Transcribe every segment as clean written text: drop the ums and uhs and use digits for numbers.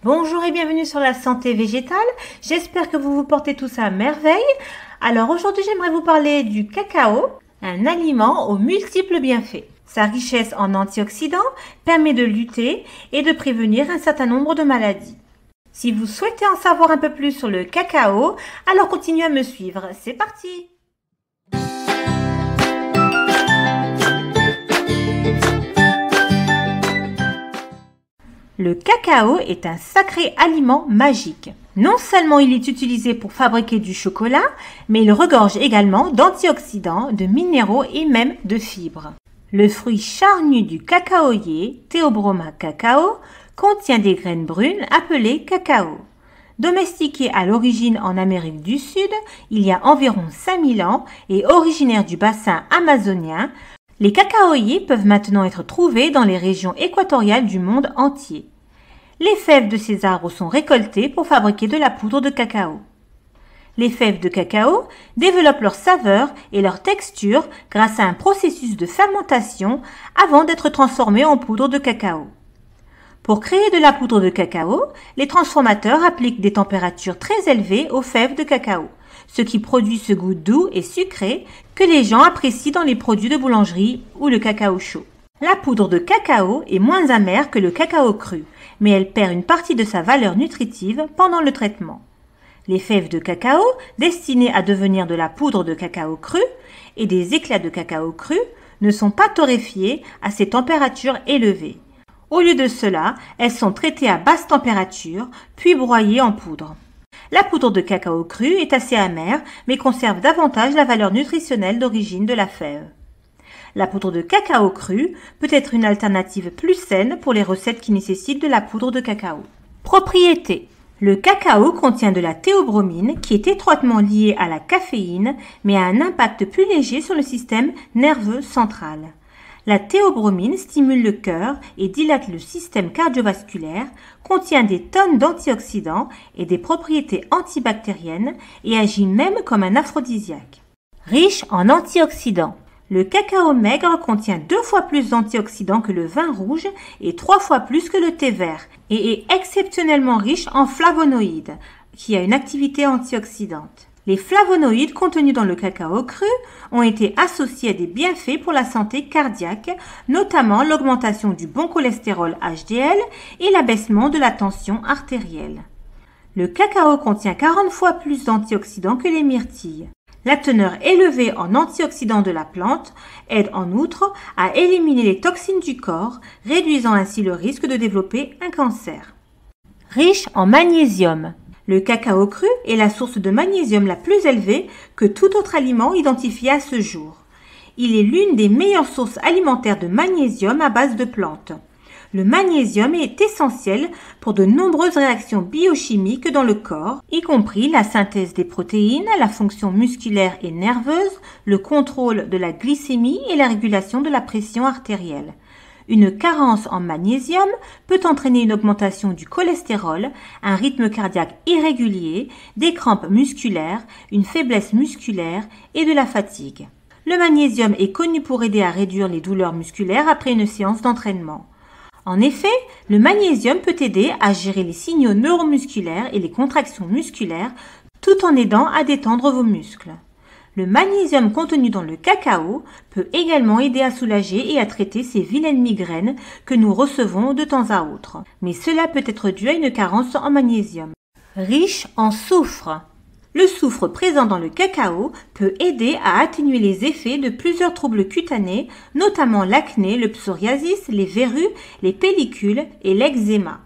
Bonjour et bienvenue sur la santé végétale. J'espère que vous vous portez tous à merveille. Alors aujourd'hui, j'aimerais vous parler du cacao, un aliment aux multiples bienfaits. Sa richesse en antioxydants permet de lutter et de prévenir un certain nombre de maladies. Si vous souhaitez en savoir un peu plus sur le cacao, alors continuez à me suivre. C'est parti! Le cacao est un sacré aliment magique. Non seulement il est utilisé pour fabriquer du chocolat, mais il regorge également d'antioxydants, de minéraux et même de fibres. Le fruit charnu du cacaoyer, Theobroma cacao, contient des graines brunes appelées cacao. Domestiqué à l'origine en Amérique du Sud, il y a environ 5000 ans et originaire du bassin amazonien, les cacaoyers peuvent maintenant être trouvés dans les régions équatoriales du monde entier. Les fèves de ces arbres sont récoltées pour fabriquer de la poudre de cacao. Les fèves de cacao développent leur saveur et leur texture grâce à un processus de fermentation avant d'être transformées en poudre de cacao. Pour créer de la poudre de cacao, les transformateurs appliquent des températures très élevées aux fèves de cacao, ce qui produit ce goût doux et sucré que les gens apprécient dans les produits de boulangerie ou le cacao chaud. La poudre de cacao est moins amère que le cacao cru, mais elle perd une partie de sa valeur nutritive pendant le traitement. Les fèves de cacao, destinées à devenir de la poudre de cacao cru, et des éclats de cacao cru, ne sont pas torréfiées à ces températures élevées. Au lieu de cela, elles sont traitées à basse température, puis broyées en poudre. La poudre de cacao cru est assez amère, mais conserve davantage la valeur nutritionnelle d'origine de la fève. La poudre de cacao cru peut être une alternative plus saine pour les recettes qui nécessitent de la poudre de cacao. Propriétés. Le cacao contient de la théobromine qui est étroitement liée à la caféine, mais a un impact plus léger sur le système nerveux central. La théobromine stimule le cœur et dilate le système cardiovasculaire, contient des tonnes d'antioxydants et des propriétés antibactériennes et agit même comme un aphrodisiaque. Riche en antioxydants. Le cacao maigre contient 2 fois plus d'antioxydants que le vin rouge et 3 fois plus que le thé vert et est exceptionnellement riche en flavonoïdes, qui a une activité antioxydante. Les flavonoïdes contenus dans le cacao cru ont été associés à des bienfaits pour la santé cardiaque, notamment l'augmentation du bon cholestérol HDL et l'abaissement de la tension artérielle. Le cacao contient 40 fois plus d'antioxydants que les myrtilles. La teneur élevée en antioxydants de la plante aide en outre à éliminer les toxines du corps, réduisant ainsi le risque de développer un cancer. Riche en magnésium. Le cacao cru est la source de magnésium la plus élevée que tout autre aliment identifié à ce jour. Il est l'une des meilleures sources alimentaires de magnésium à base de plantes. Le magnésium est essentiel pour de nombreuses réactions biochimiques dans le corps, y compris la synthèse des protéines, la fonction musculaire et nerveuse, le contrôle de la glycémie et la régulation de la pression artérielle. Une carence en magnésium peut entraîner une augmentation du cholestérol, un rythme cardiaque irrégulier, des crampes musculaires, une faiblesse musculaire et de la fatigue. Le magnésium est connu pour aider à réduire les douleurs musculaires après une séance d'entraînement. En effet, le magnésium peut aider à gérer les signaux neuromusculaires et les contractions musculaires tout en aidant à détendre vos muscles. Le magnésium contenu dans le cacao peut également aider à soulager et à traiter ces vilaines migraines que nous recevons de temps à autre. Mais cela peut être dû à une carence en magnésium. Riche en soufre. Le soufre présent dans le cacao peut aider à atténuer les effets de plusieurs troubles cutanés, notamment l'acné, le psoriasis, les verrues, les pellicules et l'eczéma.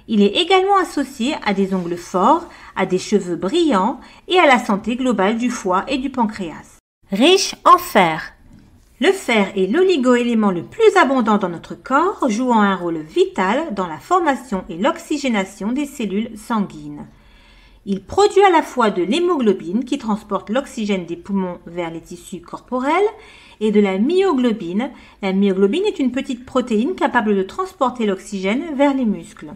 Il est également associé à des ongles forts, à des cheveux brillants et à la santé globale du foie et du pancréas. Riche en fer. Le fer est l'oligo-élément le plus abondant dans notre corps, jouant un rôle vital dans la formation et l'oxygénation des cellules sanguines. Il produit à la fois de l'hémoglobine qui transporte l'oxygène des poumons vers les tissus corporels et de la myoglobine. La myoglobine est une petite protéine capable de transporter l'oxygène vers les muscles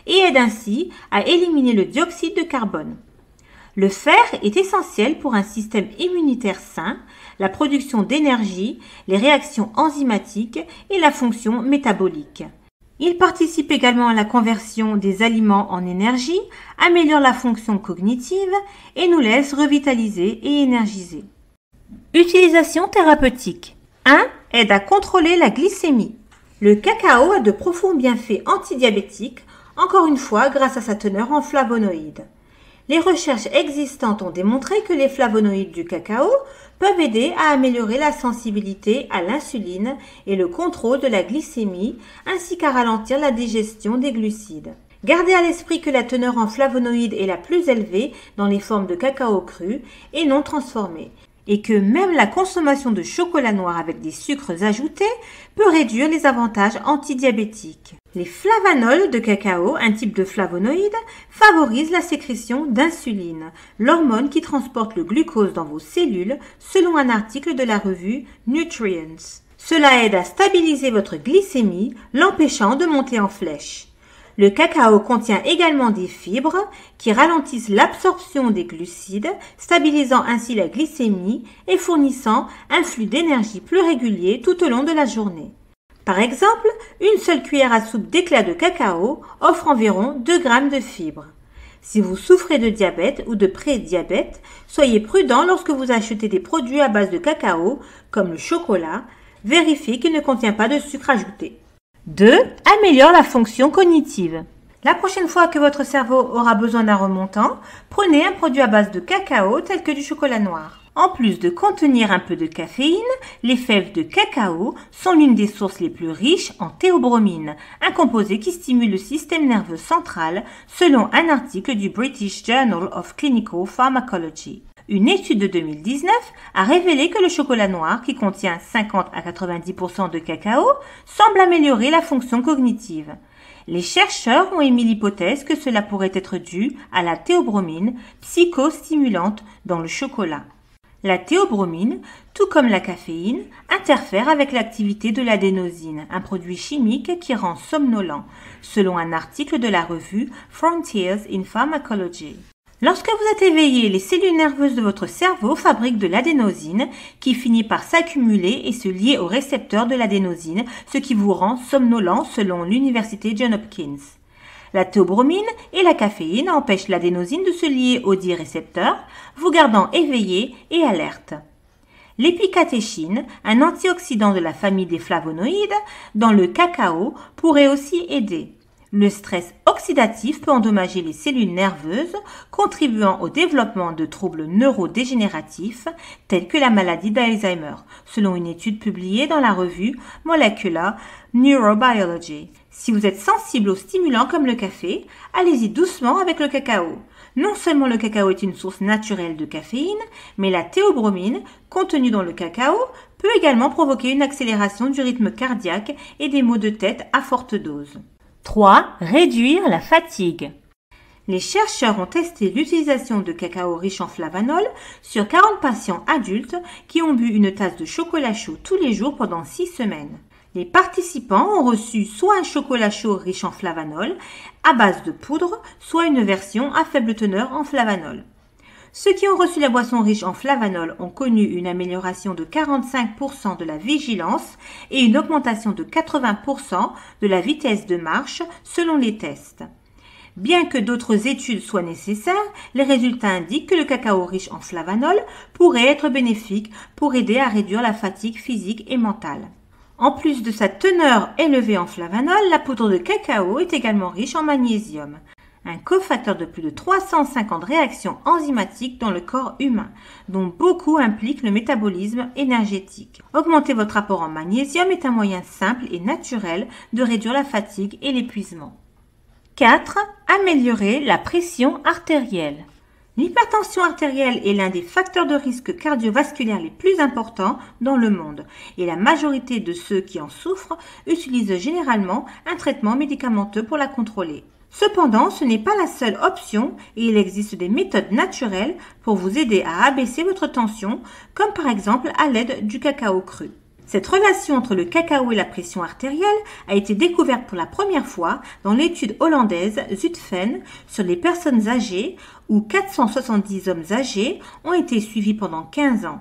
et aide ainsi à éliminer le dioxyde de carbone. Le fer est essentiel pour un système immunitaire sain, la production d'énergie, les réactions enzymatiques et la fonction métabolique. Il participe également à la conversion des aliments en énergie, améliore la fonction cognitive et nous laisse revitaliser et énergiser. Utilisation thérapeutique. 1. Aide à contrôler la glycémie. Le cacao a de profonds bienfaits antidiabétiques, encore une fois grâce à sa teneur en flavonoïdes. Les recherches existantes ont démontré que les flavonoïdes du cacao peuvent aider à améliorer la sensibilité à l'insuline et le contrôle de la glycémie, ainsi qu'à ralentir la digestion des glucides. Gardez à l'esprit que la teneur en flavonoïdes est la plus élevée dans les formes de cacao cru et non transformées, et que même la consommation de chocolat noir avec des sucres ajoutés peut réduire les avantages antidiabétiques. Les flavanols de cacao, un type de flavonoïde, favorisent la sécrétion d'insuline, l'hormone qui transporte le glucose dans vos cellules, selon un article de la revue Nutrients. Cela aide à stabiliser votre glycémie, l'empêchant de monter en flèche. Le cacao contient également des fibres qui ralentissent l'absorption des glucides, stabilisant ainsi la glycémie et fournissant un flux d'énergie plus régulier tout au long de la journée. Par exemple, une seule cuillère à soupe d'éclats de cacao offre environ 2 grammes de fibres. Si vous souffrez de diabète ou de prédiabète, soyez prudent lorsque vous achetez des produits à base de cacao, comme le chocolat. Vérifiez qu'il ne contient pas de sucre ajouté. 2. Améliore la fonction cognitive. La prochaine fois que votre cerveau aura besoin d'un remontant, prenez un produit à base de cacao tel que du chocolat noir. En plus de contenir un peu de caféine, les fèves de cacao sont l'une des sources les plus riches en théobromine, un composé qui stimule le système nerveux central selon un article du British Journal of Clinical Pharmacology. Une étude de 2019 a révélé que le chocolat noir, qui contient 50 à 90% de cacao, semble améliorer la fonction cognitive. Les chercheurs ont émis l'hypothèse que cela pourrait être dû à la théobromine, psychostimulante dans le chocolat. La théobromine, tout comme la caféine, interfère avec l'activité de l'adénosine, un produit chimique qui rend somnolent, selon un article de la revue Frontiers in Pharmacology. Lorsque vous êtes éveillé, les cellules nerveuses de votre cerveau fabriquent de l'adénosine qui finit par s'accumuler et se lier aux récepteurs de l'adénosine, ce qui vous rend somnolent selon l'université Johns Hopkins. La théobromine et la caféine empêchent l'adénosine de se lier aux dits récepteurs, vous gardant éveillé et alerte. L'épicatéchine, un antioxydant de la famille des flavonoïdes, dans le cacao pourrait aussi aider. Le stress oxydatif peut endommager les cellules nerveuses, contribuant au développement de troubles neurodégénératifs tels que la maladie d'Alzheimer, selon une étude publiée dans la revue Molecular Neurobiology. Si vous êtes sensible aux stimulants comme le café, allez-y doucement avec le cacao. Non seulement le cacao est une source naturelle de caféine, mais la théobromine, contenue dans le cacao, peut également provoquer une accélération du rythme cardiaque et des maux de tête à forte dose. 3. Réduire la fatigue. Les chercheurs ont testé l'utilisation de cacao riche en flavanol sur 40 patients adultes qui ont bu une tasse de chocolat chaud tous les jours pendant 6 semaines. Les participants ont reçu soit un chocolat chaud riche en flavanol à base de poudre, soit une version à faible teneur en flavanol. Ceux qui ont reçu la boisson riche en flavanol ont connu une amélioration de 45% de la vigilance et une augmentation de 80% de la vitesse de marche selon les tests. Bien que d'autres études soient nécessaires, les résultats indiquent que le cacao riche en flavanol pourrait être bénéfique pour aider à réduire la fatigue physique et mentale. En plus de sa teneur élevée en flavanol, la poudre de cacao est également riche en magnésium, un cofacteur de plus de 350 réactions enzymatiques dans le corps humain, dont beaucoup impliquent le métabolisme énergétique. Augmenter votre apport en magnésium est un moyen simple et naturel de réduire la fatigue et l'épuisement. 4. Améliorer la pression artérielle. L'hypertension artérielle est l'un des facteurs de risque cardiovasculaire les plus importants dans le monde et la majorité de ceux qui en souffrent utilisent généralement un traitement médicamenteux pour la contrôler. Cependant, ce n'est pas la seule option et il existe des méthodes naturelles pour vous aider à abaisser votre tension, comme par exemple à l'aide du cacao cru. Cette relation entre le cacao et la pression artérielle a été découverte pour la première fois dans l'étude hollandaise Zutphen sur les personnes âgées où 470 hommes âgés ont été suivis pendant 15 ans.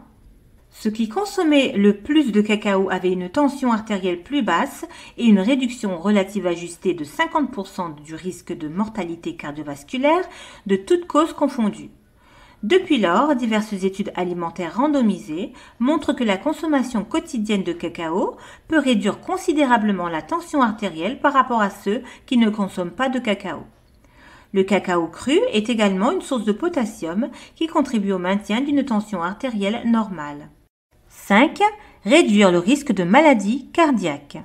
Ceux qui consommaient le plus de cacao avaient une tension artérielle plus basse et une réduction relative ajustée de 50% du risque de mortalité cardiovasculaire de toutes causes confondues. Depuis lors, diverses études alimentaires randomisées montrent que la consommation quotidienne de cacao peut réduire considérablement la tension artérielle par rapport à ceux qui ne consomment pas de cacao. Le cacao cru est également une source de potassium qui contribue au maintien d'une tension artérielle normale. 5. Réduire le risque de maladies cardiaques.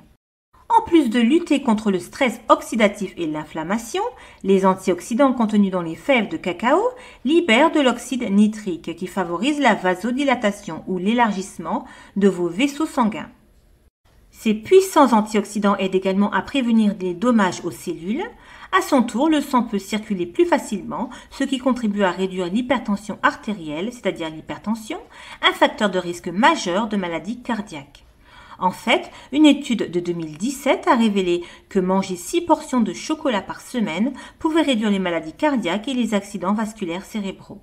En plus de lutter contre le stress oxydatif et l'inflammation, les antioxydants contenus dans les fèves de cacao libèrent de l'oxyde nitrique qui favorise la vasodilatation ou l'élargissement de vos vaisseaux sanguins. Ces puissants antioxydants aident également à prévenir des dommages aux cellules. À son tour, le sang peut circuler plus facilement, ce qui contribue à réduire l'hypertension artérielle, c'est-à-dire l'hypertension, un facteur de risque majeur de maladies cardiaques. En fait, une étude de 2017 a révélé que manger 6 portions de chocolat par semaine pouvait réduire les maladies cardiaques et les accidents vasculaires cérébraux.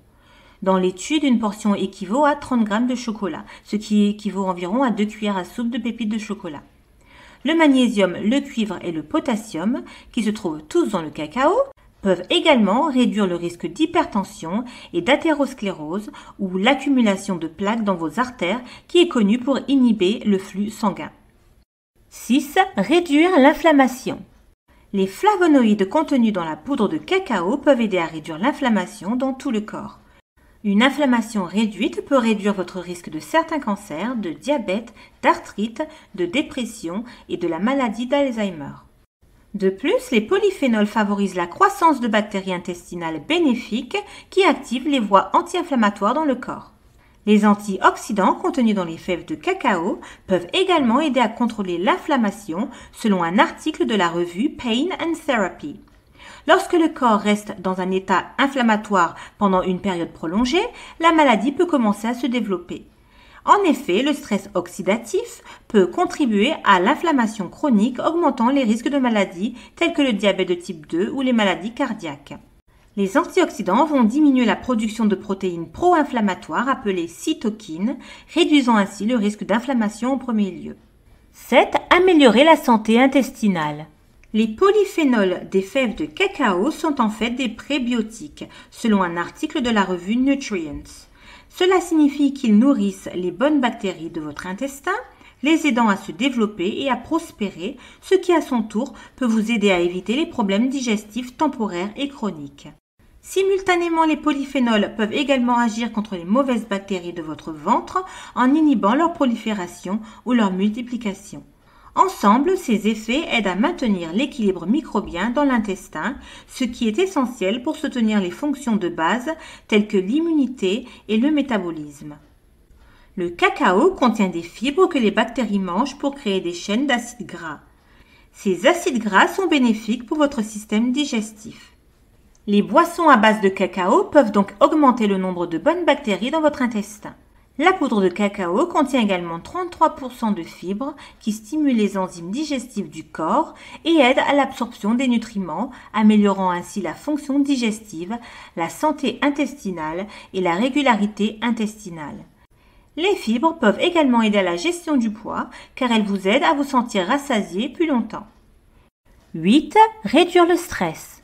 Dans l'étude, une portion équivaut à 30 grammes de chocolat, ce qui équivaut environ à 2 cuillères à soupe de pépites de chocolat. Le magnésium, le cuivre et le potassium, qui se trouvent tous dans le cacao, peuvent également réduire le risque d'hypertension et d'athérosclérose ou l'accumulation de plaques dans vos artères qui est connue pour inhiber le flux sanguin. 6. Réduire l'inflammation. Les flavonoïdes contenus dans la poudre de cacao peuvent aider à réduire l'inflammation dans tout le corps. Une inflammation réduite peut réduire votre risque de certains cancers, de diabète, d'arthrite, de dépression et de la maladie d'Alzheimer. De plus, les polyphénols favorisent la croissance de bactéries intestinales bénéfiques qui activent les voies anti-inflammatoires dans le corps. Les antioxydants contenus dans les fèves de cacao peuvent également aider à contrôler l'inflammation selon un article de la revue Pain and Therapy. Lorsque le corps reste dans un état inflammatoire pendant une période prolongée, la maladie peut commencer à se développer. En effet, le stress oxydatif peut contribuer à l'inflammation chronique, augmentant les risques de maladies telles que le diabète de type 2 ou les maladies cardiaques. Les antioxydants vont diminuer la production de protéines pro-inflammatoires appelées cytokines, réduisant ainsi le risque d'inflammation en premier lieu. 7. Améliorer la santé intestinale. Les polyphénols des fèves de cacao sont en fait des prébiotiques, selon un article de la revue Nutrients. Cela signifie qu'ils nourrissent les bonnes bactéries de votre intestin, les aidant à se développer et à prospérer, ce qui à son tour peut vous aider à éviter les problèmes digestifs temporaires et chroniques. Simultanément, les polyphénols peuvent également agir contre les mauvaises bactéries de votre ventre en inhibant leur prolifération ou leur multiplication. Ensemble, ces effets aident à maintenir l'équilibre microbien dans l'intestin, ce qui est essentiel pour soutenir les fonctions de base telles que l'immunité et le métabolisme. Le cacao contient des fibres que les bactéries mangent pour créer des chaînes d'acides gras. Ces acides gras sont bénéfiques pour votre système digestif. Les boissons à base de cacao peuvent donc augmenter le nombre de bonnes bactéries dans votre intestin. La poudre de cacao contient également 33% de fibres qui stimulent les enzymes digestives du corps et aident à l'absorption des nutriments, améliorant ainsi la fonction digestive, la santé intestinale et la régularité intestinale. Les fibres peuvent également aider à la gestion du poids car elles vous aident à vous sentir rassasié plus longtemps. 8. Réduire le stress.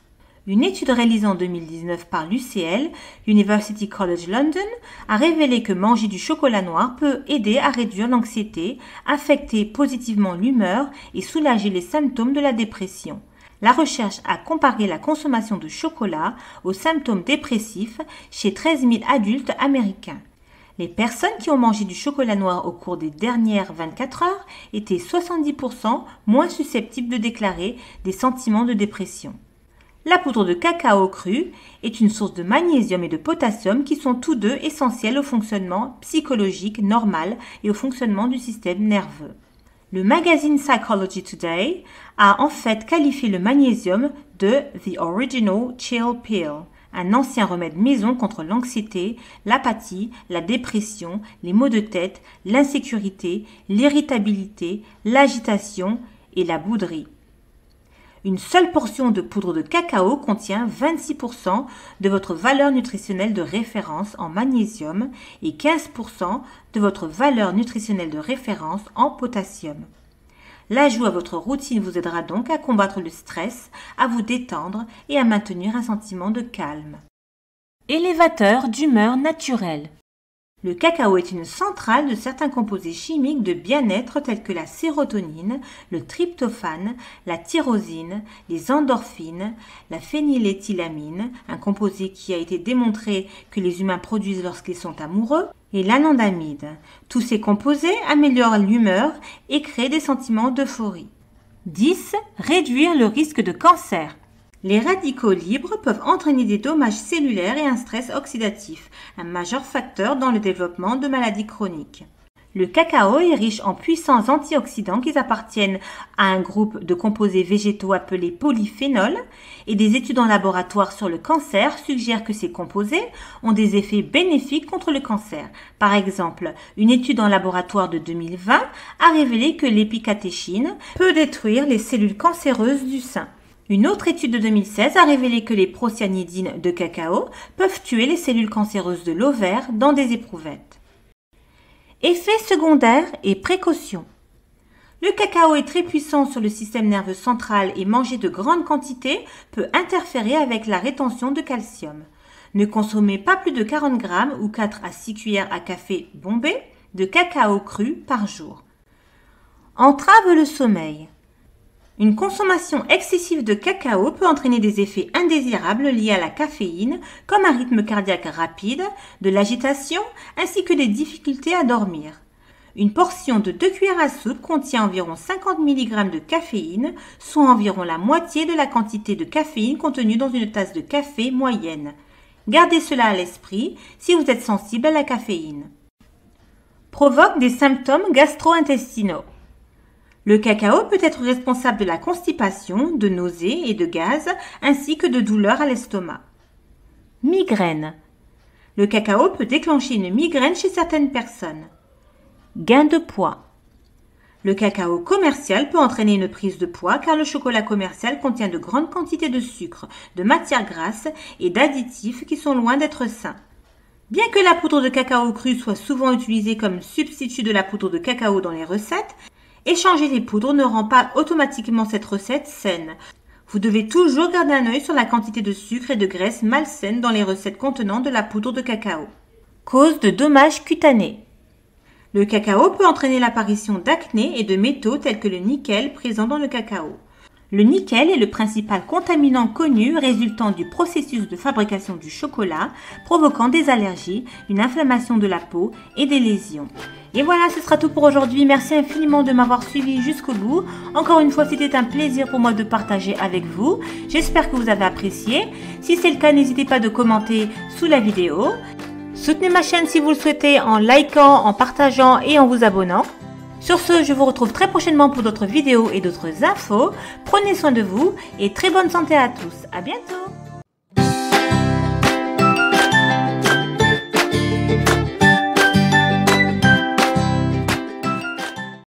Une étude réalisée en 2019 par l'UCL, University College London, a révélé que manger du chocolat noir peut aider à réduire l'anxiété, affecter positivement l'humeur et soulager les symptômes de la dépression. La recherche a comparé la consommation de chocolat aux symptômes dépressifs chez 13 000 adultes américains. Les personnes qui ont mangé du chocolat noir au cours des dernières 24 heures étaient 70% moins susceptibles de déclarer des sentiments de dépression. La poudre de cacao cru est une source de magnésium et de potassium qui sont tous deux essentiels au fonctionnement psychologique normal et au fonctionnement du système nerveux. Le magazine Psychology Today a en fait qualifié le magnésium de « The Original Chill Pill », un ancien remède maison contre l'anxiété, l'apathie, la dépression, les maux de tête, l'insécurité, l'irritabilité, l'agitation et la bouderie. Une seule portion de poudre de cacao contient 26% de votre valeur nutritionnelle de référence en magnésium et 15% de votre valeur nutritionnelle de référence en potassium. L'ajout à votre routine vous aidera donc à combattre le stress, à vous détendre et à maintenir un sentiment de calme. Élévateur d'humeur naturelle. Le cacao est une centrale de certains composés chimiques de bien-être tels que la sérotonine, le tryptophane, la tyrosine, les endorphines, la phényléthylamine, un composé qui a été démontré que les humains produisent lorsqu'ils sont amoureux, et l'anandamide. Tous ces composés améliorent l'humeur et créent des sentiments d'euphorie. 10. Réduire le risque de cancer. Les radicaux libres peuvent entraîner des dommages cellulaires et un stress oxydatif, un majeur facteur dans le développement de maladies chroniques. Le cacao est riche en puissants antioxydants qui appartiennent à un groupe de composés végétaux appelés polyphénols et des études en laboratoire sur le cancer suggèrent que ces composés ont des effets bénéfiques contre le cancer. Par exemple, une étude en laboratoire de 2020 a révélé que l'épicatéchine peut détruire les cellules cancéreuses du sein. Une autre étude de 2016 a révélé que les procyanidines de cacao peuvent tuer les cellules cancéreuses de l'ovaire dans des éprouvettes. Effets secondaires et précautions. Le cacao est très puissant sur le système nerveux central et manger de grandes quantités peut interférer avec la rétention de calcium. Ne consommez pas plus de 40 g ou 4 à 6 cuillères à café bombées de cacao cru par jour. Entrave le sommeil. Une consommation excessive de cacao peut entraîner des effets indésirables liés à la caféine, comme un rythme cardiaque rapide, de l'agitation, ainsi que des difficultés à dormir. Une portion de 2 cuillères à soupe contient environ 50 mg de caféine, soit environ la moitié de la quantité de caféine contenue dans une tasse de café moyenne. Gardez cela à l'esprit si vous êtes sensible à la caféine. Provoque des symptômes gastro-intestinaux. Le cacao peut être responsable de la constipation, de nausées et de gaz, ainsi que de douleurs à l'estomac. Migraine. Le cacao peut déclencher une migraine chez certaines personnes. Gain de poids. Le cacao commercial peut entraîner une prise de poids car le chocolat commercial contient de grandes quantités de sucre, de matières grasses et d'additifs qui sont loin d'être sains. Bien que la poudre de cacao crue soit souvent utilisée comme substitut de la poudre de cacao dans les recettes, échanger les poudres ne rend pas automatiquement cette recette saine. Vous devez toujours garder un œil sur la quantité de sucre et de graisse malsaines dans les recettes contenant de la poudre de cacao. Cause de dommages cutanés. Le cacao peut entraîner l'apparition d'acné et de métaux tels que le nickel présent dans le cacao. Le nickel est le principal contaminant connu résultant du processus de fabrication du chocolat, provoquant des allergies, une inflammation de la peau et des lésions. Et voilà, ce sera tout pour aujourd'hui. Merci infiniment de m'avoir suivi jusqu'au bout. Encore une fois, c'était un plaisir pour moi de partager avec vous. J'espère que vous avez apprécié. Si c'est le cas, n'hésitez pas de commenter sous la vidéo. Soutenez ma chaîne si vous le souhaitez en likant, en partageant et en vous abonnant. Sur ce, je vous retrouve très prochainement pour d'autres vidéos et d'autres infos. Prenez soin de vous et très bonne santé à tous. À bientôt!